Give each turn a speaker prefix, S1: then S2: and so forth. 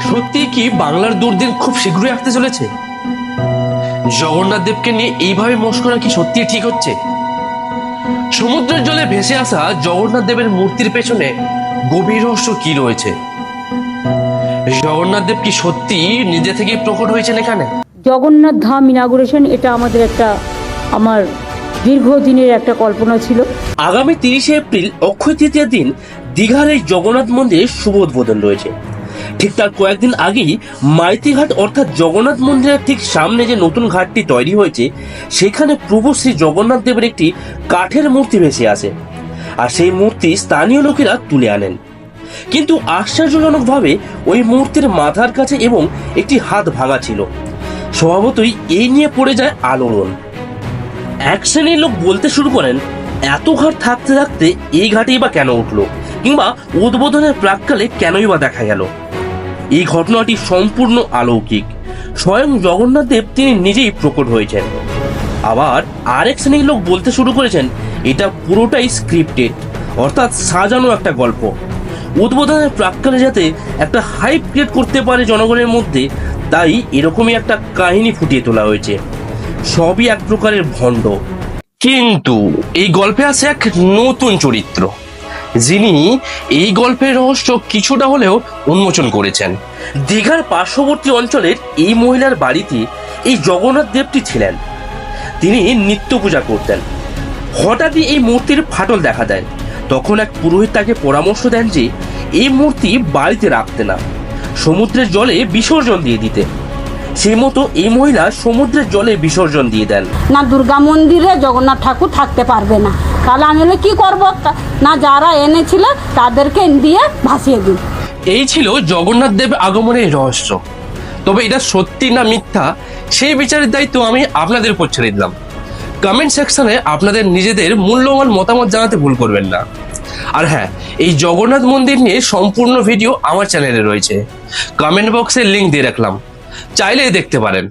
S1: সত্যি কি বাংলার দুর্দিন খুব শীঘ্রই আসতে চলেছে? জগন্নাথ দেবকে নিয়ে এইভাবে মস্করা কি সত্যি ঠিক হচ্ছে? সমুদ্রের জলে ভেসে আসা জগন্নাথ দেবের মূর্তির পেছনে গভীর রহস্য কি রয়েছে? জগন্নাথ দেব কি সত্যি নিজে থেকেই প্রকট হয়েছেন এখানে?
S2: জগন্নাথ ধাম ইনাগুরেশন এটা আমার দীর্ঘদিনের একটা কল্পনা ছিল।
S1: আগামী 30শে এপ্রিল অক্ষয় তৃতীয়ার দিন দীঘার এই জগন্নাথ মন্দিরের শুভ উদ্বোধন রয়েছে। ঠিক তার কয়েকদিন আগেই মাইতিঘাট অর্থাৎ জগন্নাথ মন্দিরের ঠিক সামনে যে নতুন ঘাটটি তৈরি হয়েছে সেখানে প্রভু শ্রী জগন্নাথ দেবের একটি কাঠের মূর্তি ভেসে আসে, আর সেই মূর্তি স্থানীয় লোকেরা তুলে আনেন। কিন্তু আশ্চর্যজনকভাবে ওই মূর্তির মাথার কাছে এবং একটি হাত ভাঙা ছিল। স্বভাবতই এই নিয়ে পড়ে যায় আলোড়ন। এক শ্রেণীর লোক বলতে শুরু করেন, এত ঘাট থাকতে থাকতে এই ঘাটেই বা কেন উঠলো, কিংবা উদ্বোধনের প্রাককালে কেনই বা দেখা গেল। এই ঘটনাটি সম্পূর্ণ অলৌকিক। স্বয়ং জগন্নাথ দেব তিনি নিজেই প্রকট হয়েছেন। আবার আরেক শ্রেণীর লোক বলতে শুরু করেছেন এটা পুরোটাই স্ক্রিপ্টেড, অর্থাৎ সাজানো একটা গল্প। উদ্বোধনের প্রাককালে যাতে একটা হাইপ ক্রিয়েট করতে পারে জনগণের মধ্যে, তাই এরকমই একটা কাহিনী ফুটিয়ে তোলা হয়েছে। সবই এক প্রকারের ভণ্ড। কিন্তু এই গল্পে আছে এক নতুন চরিত্র, যিনি এই গল্পের রহস্য কিছুটা হলেও উন্মোচন করেছেন। দীঘার পার্শ্ববর্তী অঞ্চলের এই মহিলার বাড়িতে এই জগন্নাথ দেবটি ছিলেন। তিনি নিত্য পূজা করতেন। হঠাৎই এই মূর্তির ফাটল দেখা দেয়। তখন এক পুরোহিত তাকে পরামর্শ দেন যে এই মূর্তি বাড়িতে রাখতে না, সমুদ্রের জলে বিসর্জন দিয়ে দিতে। সেই মতো এই মহিলা সমুদ্রের জলে বিসর্জন দিয়ে দেন।
S3: না দুর্গা মন্দিরে জগন্নাথ ঠাকুর থাকতে পারবে না, তাহলে আমি কি করবো? না যারা এনেছিল তাদেরকে দিয়ে ভাসিয়ে দিই।
S1: এই ছিল জগন্নাথ দেব আগমনের রহস্য। তবে এটা সত্যি না মিথ্যা সেই বিচারের দায়িত্ব আমি আপনাদের উপর ছেড়ে দিলাম। কমেন্ট সেকশনে আপনাদের নিজেদের মূল্যবান মতামত জানাতে ভুল করবেন না। আর হ্যাঁ, এই জগন্নাথ মন্দির নিয়ে সম্পূর্ণ ভিডিও আমার চ্যানেলে রয়েছে, কমেন্ট বক্সে লিংক দিয়ে রাখলাম, চাইলেই দেখতে পারেন।